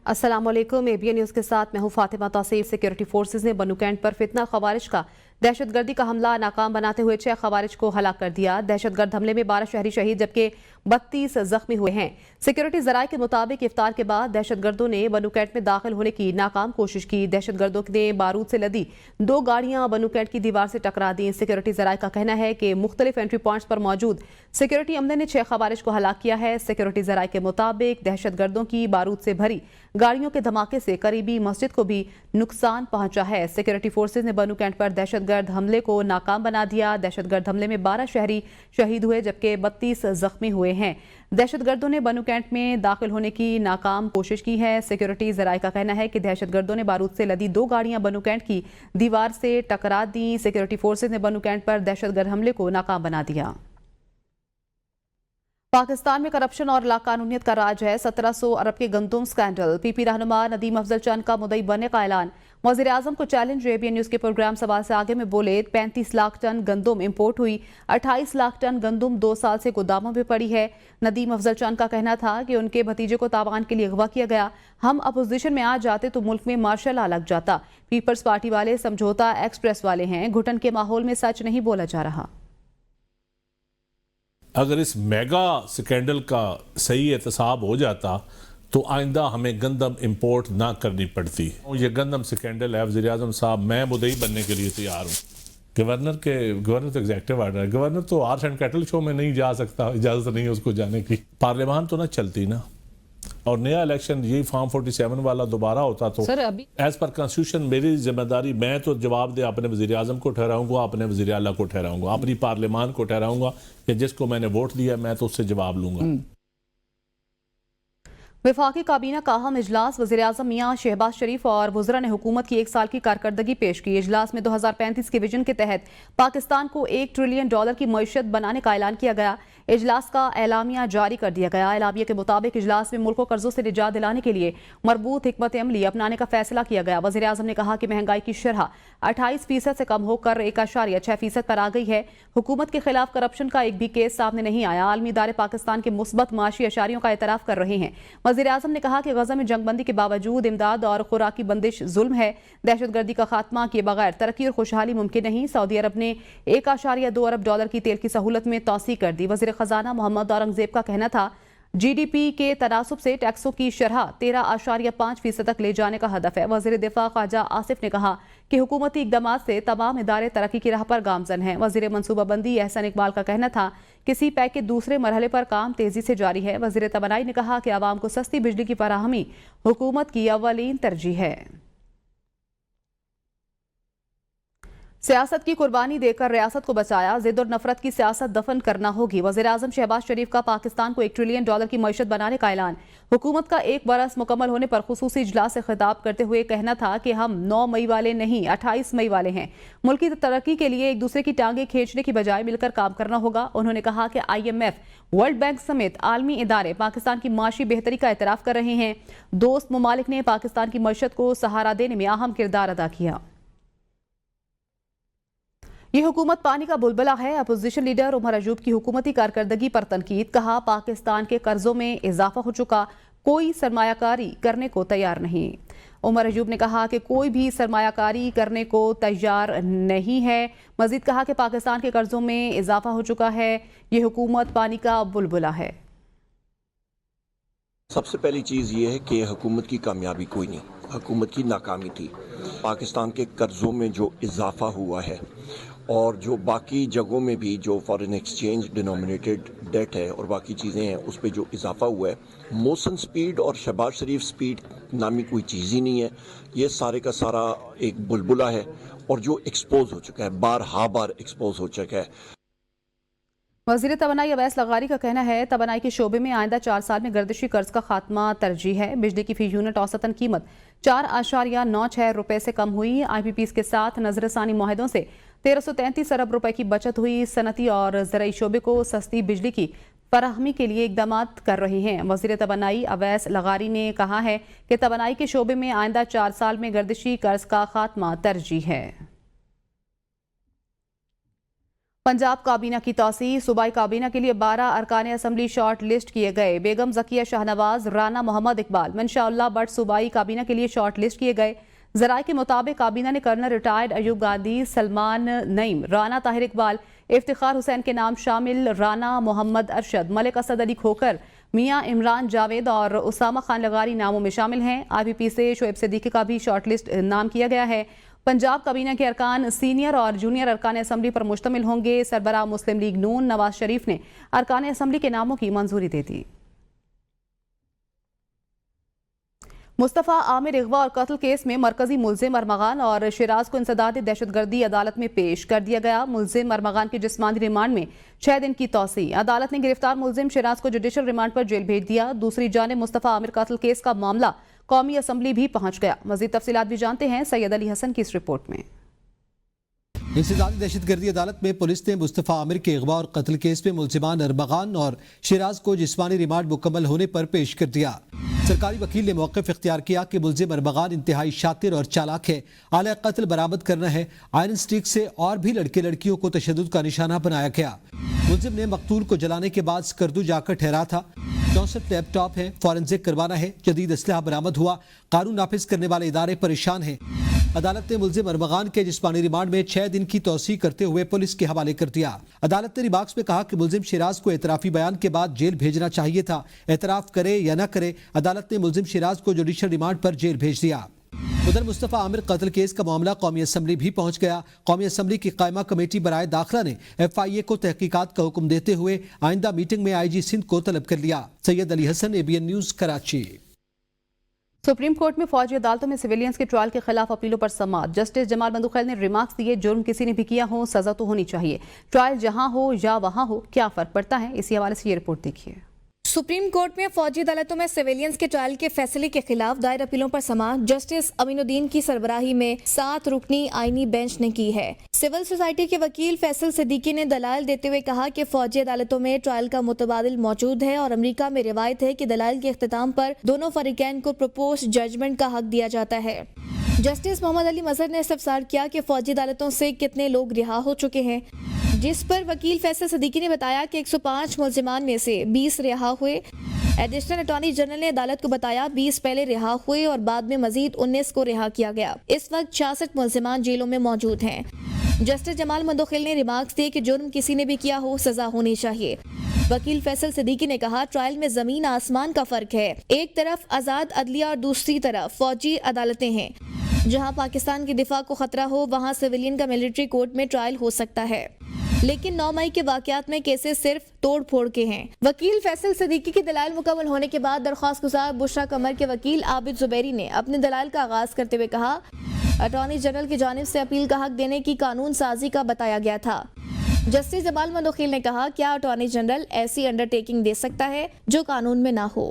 अस्सलाम वालेकुम। ABN news के साथ मैं हूं फातिमा तौसीफ। सिक्योरिटी फोर्सेज ने बन्नू कैंट पर फितना खवारिज का दहशतगर्दी का हमला नाकाम बनाते हुए 6 खवारिज को हलाक कर दिया। दहशतगर्द हमले में 12 शहरी शहीद जबकि 32 जख्मी हुए हैं। सिक्योरिटी जराये के मुताबिक इफ्तार के बाद दहशतगर्दों ने बन्नू कैंट में दाखिल होने की नाकाम कोशिश की। दहशतगर्दों ने बारूद से लदी 2 गाड़ियां बन्नू कैंट की दीवार से टकरा दी। सिक्योरिटी जराये का कहना है कि मुख्तलिफ एंट्री पॉइंट्स पर मौजूद सिक्योरिटी अमले ने 6 खवारिज को हलाक किया है। सिक्योरिटी जराये के मुताबिक दहशतगर्दों की बारूद से भरी गाड़ियों के धमाके से करीबी मस्जिद को भी नुकसान पहुंचा है। सिक्योरिटी फोर्सेज ने बन्नू कैंट पर दहशतगर्द हमले को नाकाम बना दिया। दहशतगर्द हमले में 12 शहरी शहीद हुए जबकि 32 जख्मी हुए हैं। दहशतगर्दों ने बन्नू कैंट में दाखिल होने की नाकाम कोशिश की है। सिक्योरिटी जराये का कहना है कि दहशतगर्दों ने बारूद से लदी 2 गाड़ियां बन्नू कैंट की दीवार से टकरा दी। सिक्योरिटी फोर्सेज ने बन्नू कैंट पर दहशतगर्द हमले को नाकाम बना दिया। पाकिस्तान में करप्शन और लाकानूनियत का राज है। 1700 अरब के गंदुम स्कैंडल। पीपी रहनुमा नदीम अफजल चंद का मुद्दई बनने का ऐलान। वज़ीर आज़म को चैलेंज। एबीएन न्यूज़ के प्रोग्राम सवाल से आगे में बोले 35 लाख टन गंदुम इंपोर्ट हुई। 28 लाख टन गंदुम 2 साल से गोदामों में पड़ी है। नदीम अफजल चंद का कहना था कि उनके भतीजे को तावान के लिए अगवा किया गया। हम अपोजिशन में आ जाते तो मुल्क में मार्शल लॉ लग जाता। पीपल्स पार्टी वाले समझौता एक्सप्रेस वाले हैं। घुटन के माहौल में सच नहीं बोला जा रहा। अगर इस मेगा स्कैंडल का सही एहतसाब हो जाता तो आइंदा हमें गंदम इंपोर्ट ना करनी पड़ती। ये गंदम स्कैंडल है। वज़ीर आज़म साहब, मैं मुद्दई बनने के लिए तैयार हूँ। गवर्नर तो एग्जीक्यूटिव आर्डर है। गवर्नर तो आर्स एंड कैटल शो में नहीं जा सकता, इजाज़त नहीं है उसको जाने की। पार्लियामान तो ना चलती ना, और नया इलेक्शन यही फॉर्म 47 वाला दोबारा होता तो सर अभी एज पर कॉन्स्टिट्यूशन मेरी जिम्मेदारी, मैं तो जवाब दे अपने वज़ीर आज़म को ठहराऊंगा, अपने वज़ीर आला को ठहराऊंगा, अपनी पार्लियामान को ठहराऊंगा कि जिसको मैंने वोट दिया मैं तो उससे जवाब लूंगा। वफाकी काबीना का अहम इजलास। वज़ीर आज़म मियां शहबाज शरीफ और वज़रा ने हुकूमत की 1 साल की कारकर्दगी पेश की। इजलास में 2035 के विजन के तहत पाकिस्तान को $1 ट्रिलियन की मईशत बनाने का ऐलान किया गया। इजलास का एलामिया जारी कर दिया गया। एलामिया के मुताबिक इजलास में मुल्क को कर्जों से निजात दिलाने के लिए मरबूत हिकमत अमली अपनाने का फैसला किया गया। वज़ीर आज़म ने कहा कि महंगाई की शरह 28% से कम होकर 1.6% पर आ गई है। हुकूमत के खिलाफ करप्शन का एक भी केस सामने नहीं आया। आलमी इदारे पाकिस्तान के मुस्बत माशी अशारियों का एतराफ़ कर रहे हैं। वज़ीर आज़म ने कहा कि गज़ा में जंगबंदी के बावजूद इमदाद और खुराकी बंदिश जुल्म है। दहशतगर्दी का खात्मा किए बगैर तरक्की और खुशहाली मुमकिन नहीं। सऊदी अरब ने $1.2 अरब की तेल की सहूलत में तौसी कर दी। वज़ीर खजाना मोहम्मद औरंगजेब का कहना था GDP के तनासुब से टैक्सों की शरह 13.5% तक ले जाने का हदफ है। वज़ीर दिफा ख्वाजा आसिफ ने कहा कि हुकूमती इक़दामात से तमाम इदारे तरक्की की राह पर गामजन हैं। वज़ीर मनसूबाबंदी एहसन इकबाल का कहना था कि सी पैक के दूसरे मरहले पर काम तेजी से जारी है। वज़ीर तवानाई ने कहा कि आवाम को सस्ती बिजली की फराहमी हुकूमत की अव्वलीन तरजीह है। सियासत की कुर्बानी देकर रियासत को बचाया। ज़िद और नफरत की सियासत दफन करना होगी। वज़ीर आज़म शहबाज शरीफ का पाकिस्तान को $1 ट्रिलियन की मईशत बनाने का ऐलान। हुकूमत का 1 बरस मुकम्मल होने पर खुसूसी इजलास से खिताब करते हुए कहना था कि हम 9 मई वाले नहीं 28 मई वाले हैं। मुल्क की तरक्की के लिए एक दूसरे की टांगें खींचने की बजाय मिलकर काम करना होगा। उन्होंने कहा कि IMF, वर्ल्ड बैंक समेत आलमी इदारे पाकिस्तान की माशी बेहतरी का एतराफ़ कर रहे हैं। दोस्त ममालिक ने पाकिस्तान की मईशत को सहारा देने में अहम किरदार अदा किया। ये हुकूमत पानी का बुलबुला है। अपोजिशन लीडर उमर अयूब की हुकूमती कारकर्दगी पर तनकीद। कहा पाकिस्तान के कर्जों में इजाफा हो चुका, कोई सरमायाकारी करने को तैयार नहीं। उमर अयूब ने कहा कि कोई भी सरमायाकारी करने को तैयार नहीं है। मजीद कहा कि पाकिस्तान के कर्जों में इजाफा हो चुका है। ये हुकूमत पानी का बुलबुला है। सबसे पहली चीज़ ये है कि हुकूमत की कामयाबी कोई नहीं, हुकूमत की नाकामी थी। पाकिस्तान के कर्ज़ों में जो इजाफा हुआ है और जो बाकी जगहों में भी जो फॉरेन एक्सचेंज डिनोमिनेटेड डेट है और बाकी चीज़ें हैं उस पर जो इजाफा हुआ है, मोशन स्पीड और शहबाज शरीफ स्पीड नामी कोई चीज़ ही नहीं है। ये सारे का सारा एक बुलबुला है और जो एक्सपोज हो चुका है, बार एक्सपोज हो चुका है। वज़ीर तवानाई अवैस लगारी का कहना है तवानाई के शोबे में आइंदा 4 साल में गर्दिशी कर्ज का खात्मा तरजीह है। बिजली की फी यूनिट औसतन कीमत 4.96 रुपए से कम हुई। IPPs के साथ नजरसानी मुआहदों से 1333 अरब रुपए की बचत हुई। सनती और ज़राई शोबे को सस्ती बिजली की फराहमी के लिए इकदाम कर रहे हैं। वज़ीर तवानाई अवैस लगारी ने कहा है कि तवानाई के शोबे में आइंदा 4 साल में गर्दिशी कर्ज का खात्मा तरजीह है। पंजाब काबीना की तौसीह, सूबाई काबीना के लिए 12 अरकान असम्बली शॉर्ट लिस्ट किए गए। बेगम ज़किया शाहनवाज, राना मोहम्मद इकबाल, मंशाउल्लाह भट्ट सूबाई काबीना के लिए शॉर्ट लिस्ट किए गए। ज़राए के मुताबिक काबीना ने कर्नल रिटायर्ड अयूब गांधी, सलमान नईम, राना ताहिर इकबाल, इफ्तिखार हुसैन के नाम शामिल राना मोहम्मद अरशद, मलिक असद अली खोकर, मियाँ इमरान जावेद और उसामा खान लगारी नामों में शामिल हैं। IPP से शोएब सिद्दीकी का भी शॉर्ट लिस्ट नाम किया गया है। पंजाब काबीना के अरकान सीनियर और जूनियर अरकान असम्बली पर मुश्तमिल होंगे। सरबराह मुस्लिम लीग नून नवाज शरीफ ने अरकान असम्बली के नामों की मंजूरी दे दी। मुस्तफ़ा आमिर अगवा और कत्ल केस में मरकजी मुलजिम अरमगान और शिराज को इंसदाद दहशतगर्दी अदालत में पेश कर दिया गया। मुलजिम अरमगान के जिस्मानी रिमांड में 6 दिन की तौसीह। अदालत ने गिरफ्तार मुलजिम शिराज को जुडिशल रिमांड पर जेल भेज दिया। दूसरी जानिब मुस्तफ़ा आमिर कत्ल केस का मामला कौमी असम्बली भी पहुंच गया। मजीद तफसीलात भी जानते हैं सैयद अली हसन की इस रिपोर्ट में। इंसदादी दहशतगर्दी अदालत में पुलिस ने मुस्तफ़ा आमिर के अगवा और कत्ल केस में मुलजिमान अरमगान और शिराज को जिस्मानी रिमांड मुकम्मल होने पर पेश कर दिया। सरकारी वकील ने मौक़िफ़ इख्तियार किया कि मुलजिम अरमगान इंतहाई शातिर और चालाक है। आला कत्ल बरामद करना है। आयरन स्टिक से और भी लड़के लड़कियों को तशद्दुद का निशाना बनाया गया। मुलजिम ने मकतूल को जलाने के बाद स्कर्दू जाकर ठहरा था। 64 लैपटॉप है, फॉरेंसिक करवाना है। जदीद असलहा बरामद हुआ। कानून नाफिज करने वाले इदारे परेशान हैं। अदालत ने मुलजिम अरमगान के जिस्मानी रिमांड में 6 दिन की तौसीह करते हुए पुलिस के हवाले कर दिया। अदालत ने रिमार्क्स में कहा कि मुलजिम शिराज को एतराफी बयान के बाद जेल भेजना चाहिए था। एतराफ करे या न करे, अदालत ने मुलजिम शिराज को जुडिशल रिमांड पर जेल भेज दिया। उधर मुस्तफ़ा आमिर कत्ल केस का मामला कौमी असम्बली भी पहुंच गया। कौमी असम्बली की कायमा कमेटी बराए दाखिला ने FIA को तहकीकात का हुक्म देते हुए आइंदा मीटिंग में IG सिंध को तलब कर लिया। Syed Ali Hasan, ABN news, Karachi. Supreme court में फौजी अदालतों में सिविलियंस के ट्रायल के खिलाफ अपीलों पर समाअत। जस्टिस जमाल बंदूखैल ने रिमार्क्स दिए, जुर्म किसी ने भी किया हो, सजा तो होनी चाहिए। ट्रायल जहां हो या वहां हो, क्या फर्क पड़ता है? इसी हवाले से ये रिपोर्ट देखिए। सुप्रीम कोर्ट में फौजी अदालतों में सिविलियंस के ट्रायल के फैसले के खिलाफ दायर अपीलों पर समाअत जस्टिस अमीनुद्दीन की सरबराही में 7 रुकनी आईनी बेंच ने की है। सिविल सोसाइटी के वकील फैसल सिद्दीकी ने दलाइल देते हुए कहा कि फौजी अदालतों में ट्रायल का मुतबादिल मौजूद है और अमेरिका में रिवायत है कि दलाइल के इख्तिताम पर दोनों फरीकैन को प्रपोज जजमेंट का हक दिया जाता है। जस्टिस मोहम्मद अली मजहर ने इस्तफसार किया कि फौजी अदालतों से कितने लोग रिहा हो चुके हैं, जिस पर वकील फैसल सिद्दीकी ने बताया कि 105 मुलजिमान में से 20 रिहा हुए। एडिशनल अटॉर्नी जनरल ने अदालत को बताया 20 पहले रिहा हुए और बाद में मजीद 19 को रिहा किया गया। इस वक्त 66 मुलजिमान जेलों में मौजूद हैं। जस्टिस जमाल बंदूखैल ने रिमार्क्स दिए कि जुर्म किसी ने भी किया हो, सजा होनी चाहिए। वकील फैसल सिद्दीकी ने कहा ट्रायल में जमीन आसमान का फर्क है। एक तरफ आजाद अदलिया और दूसरी तरफ फौजी अदालतें हैं। जहां पाकिस्तान के दिफा को खतरा हो वहां सिविलियन का मिलिट्री कोर्ट में ट्रायल हो सकता है, लेकिन 9 मई के वाकयात में केसेस सिर्फ तोड़ फोड़ के हैं। वकील फैसल सिद्दीकी की दलाइल मुकम्मल होने के बाद दरख्वास्त गुजार बुशरा कमर के वकील आबिद जुबैरी ने अपने दलाइल का आगाज करते हुए कहा अटॉर्नी जनरल की जानिब से अपील का हक देने की कानून साजी का बताया गया था। जस्टिस जमाल बंदूखैल ने कहा क्या अटॉर्नी जनरल ऐसी अंडरटेकिंग दे सकता है जो कानून में ना हो।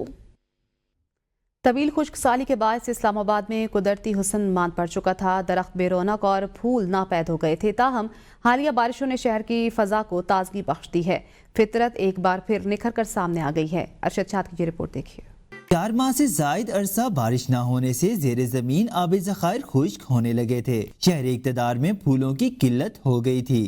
तवील खुश्क साली के बाद इस्लामाबाद में कुदरती हुस्न मान पड़ चुका था। दरख्त बेरौनक और फूल नापैद हो गए थे। ताहम हालिया बारिशों ने शहर की फजा को ताजगी बख्श दी है। फितरत एक बार फिर निखर कर सामने आ गई है। अरशद शाद की ये रिपोर्ट देखिए। 4 माह से जायद अरसा बारिश न होने से जेर जमीन आब ज़खायर खुश्क होने लगे थे। शहरी इक़्तिदार में फूलों की किल्लत हो गई थी।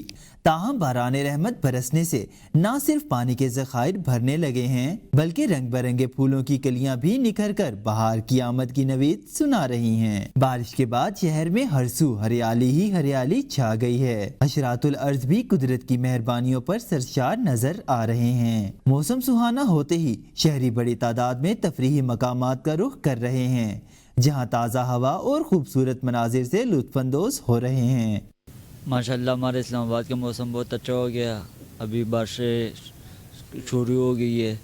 ताहम बाराने रहमत बरसने से न सिर्फ पानी के ज़खायर भरने लगे हैं, बल्कि रंग बिरंगे फूलों की कलियां भी निखर कर बहार की आमद की नवीद सुना रही हैं। बारिश के बाद शहर में हर सू हरियाली ही हरियाली छा गई है। अशरातुल अर्ज़ भी कुदरत की मेहरबानियों पर सरशार नजर आ रहे हैं। मौसम सुहाना होते ही शहरी बड़ी तादाद में तफरीही मकामात का रुख कर रहे हैं, जहाँ ताज़ा हवा और खूबसूरत मनाजिर से लुत्फानंदोज हो रहे हैं। माशाल्लाह हमारे इस्लामाबाद का मौसम बहुत अच्छा हो गया। अभी बारिशें शुरू हो गई है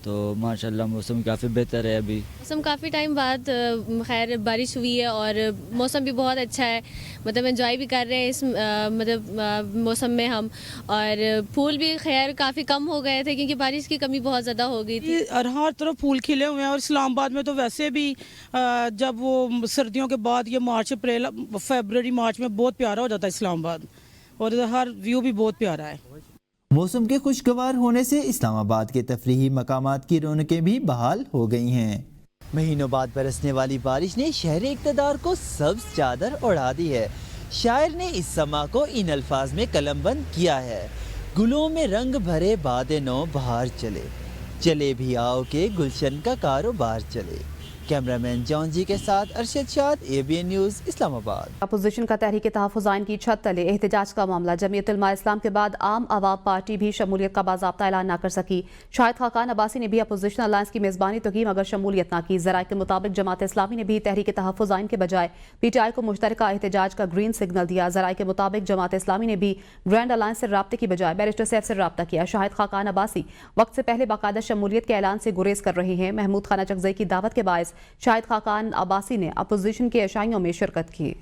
तो माशाल्लाह मौसम काफ़ी बेहतर है। अभी मौसम काफ़ी टाइम बाद खैर बारिश हुई है और मौसम भी बहुत अच्छा है। मतलब एंजॉय भी कर रहे हैं इस मौसम में हम, और फूल भी खैर काफ़ी कम हो गए थे क्योंकि बारिश की कमी बहुत ज़्यादा हो गई थी। और हर तरफ फूल खिले हुए हैं। और इस्लामाबाद में तो वैसे भी जब वो सर्दियों के बाद ये मार्च अप्रैल फरवरी मार्च में बहुत प्यारा हो जाता है इस्लामाबाद, और हर व्यू भी बहुत प्यारा है। मौसम के खुशगवार होने से इस्लामाबाद के तफरीही मकामात की रौनकें भी बहाल हो गई हैं। महीनों बाद बरसने वाली बारिश ने शहरी इक़्तिदार को सब्ज़ चादर उड़ा दी है। शायर ने इस समा को इन अल्फाज में कलमबंद किया है। گلوں میں رنگ بھرے باد نو بہار چلے، چلے بھی آؤ کہ گلشن کا کاروبار چلے۔ کیمرامین جان جی کے ساتھ ارشد شاد، ABN نیوز، اسلام آباد۔ اپوزیشن کا تحریک تحفظ آئین کی چھت تلے احتجاج کا معاملہ، جمعیت علماء اسلام کے بعد عام عوام پارٹی بھی شمولیت کا باضابطہ اعلان نہ کر سکی۔ شاہد خاقان عباسی نے بھی اپوزیشن الائنس کی میزبانی تو کی مگر شمولیت نہ کی۔ ذرائع کے مطابق جماعت اسلامی نے بھی تحریک تحفظ آئین کے بجائے PTI کو مشترکہ احتجاج کا گرین سگنل دیا۔ ذرائع کے مطابق جماعت اسلامی نے بھی گرینڈ الائنس سے رابطے کی بجائے بیرسٹر سیف سے رابطہ کیا۔ شاہد خاقان عباسی وقت سے پہلے باقاعدہ شمولیت کے اعلان سے گریز کر رہے ہیں۔ محمود خانہ چکزئی کی دعوت کے باعث شاہد خاقان عباسی نے اپوزیشن کے اشائیوں میں شرکت کی۔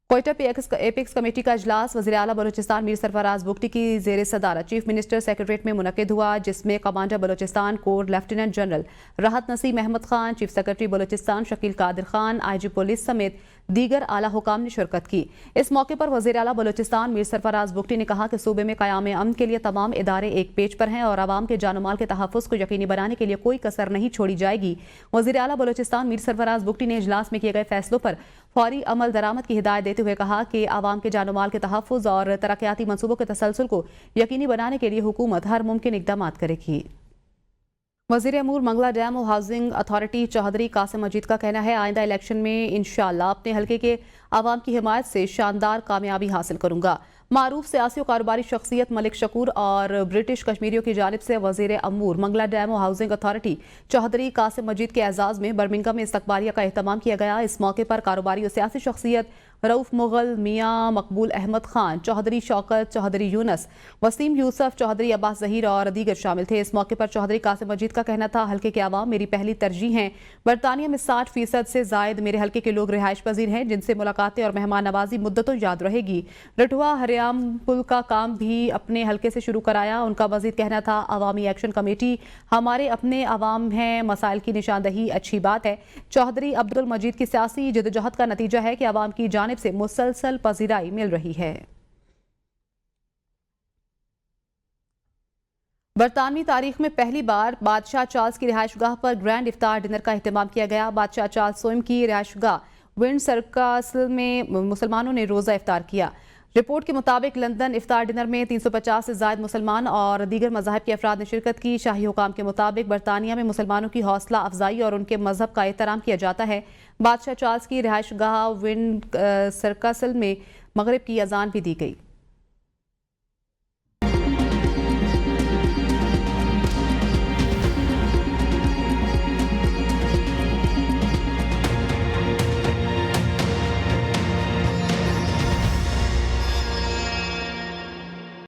کوئٹہ پہ ایپیکس کمیٹی کا اجلاس وزیر اعلیٰ بلوچستان میر سرفراز بگٹی کی زیر صدارت چیف منسٹر سیکریٹریٹ میں منعقد ہوا، جس میں کمانڈر بلوچستان کور لیفٹیننٹ جنرل راحت نسیم احمد خان، چیف سیکریٹری بلوچستان شکیل قادر خان، IG پولیس سمیت دیگر اعلیٰ حکام نے شرکت کی۔ اس موقع پر وزیر اعلیٰ بلوچستان میر سرفراز بگٹی نے کہا کہ صوبے میں قیام امن کے لیے تمام ادارے ایک پیج پر ہیں اور عوام کے جان و مال کے تحفظ کو یقینی بنانے کے لیے کوئی کسر نہیں چھوڑی جائے گی۔ وزیر اعلیٰ بلوچستان میر سرفراز بگٹی نے اجلاس میں کیے گئے فیصلوں پر فوری عمل درآمد کی ہدایت دیتے ہوئے کہا کہ عوام کے جان و مال کے تحفظ اور ترقیاتی منصوبوں کے تسلسل کو یقینی بنانے کے لیے حکومت ہر ممکن اقدامات کرے گی۔ وزیر امور منگلہ ڈیم و ہاؤسنگ اتھارٹی چوہدری قاسم مجید کا کہنا ہے آئندہ الیکشن میں انشاءاللہ اپنے حلقے کے عوام کی حمایت سے شاندار کامیابی حاصل کروں گا۔ معروف سیاسی و کاروباری شخصیت ملک شکور اور برٹش کشمیریوں کی جانب سے وزیر امور منگلہ ڈیم و ہاؤسنگ اتھارٹی چوہدری قاسم مجید کے اعزاز میں برمنگھم میں استقبالیہ کا اہتمام کیا گیا۔ اس موقع پر کاروباری و سیاسی شخصیت رؤف مغل، میاں مقبول احمد خان، چوہدری شوکت، چوہدری یونس، وسیم یوسف، چوہدری عباس ظہیر اور دیگر شامل تھے۔ اس موقع پر چوہدری قاسم مجید کا کہنا تھا حلقے کے عوام میری پہلی ترجیح ہیں۔ برطانیہ میں 60% سے زائد میرے حلقے کے لوگ رہائش پذیر ہیں جن سے ملاقاتیں اور مہمان نوازی مدتوں یاد رہے گی۔ رٹھوا ہریام پل کا کام بھی اپنے حلقے سے شروع کرایا۔ ان کا مزید کہنا تھا عوامی ایکشن کمیٹی ہمارے اپنے عوام ہیں، مسائل کی نشاندہی اچھی بات ہے۔ چوہدری عبد المجید کی سیاسی جدوجہد کا نتیجہ ہے کہ عوام کی جانب سے مسلسل پذیرائی مل رہی ہے۔ برطانوی تاریخ میں پہلی بار بادشاہ چارلز کی رہائش گاہ پر گرینڈ افطار ڈنر کا اہتمام کیا گیا۔ بادشاہ چارلز سوئم کی رہائش گاہ ونڈ سرکاسل میں مسلمانوں نے روزہ افطار کیا۔ رپورٹ کے مطابق لندن افطار ڈنر میں 350 سے زائد مسلمان اور دیگر مذاہب کے افراد نے شرکت کی۔ شاہی حکام کے مطابق برطانیہ میں مسلمانوں کی حوصلہ افزائی اور ان کے مذہب کا احترام کیا جاتا ہے۔ بادشاہ چارلز کی رہائش گاہ ونڈ سرکاسل میں مغرب کی اذان بھی دی گئی۔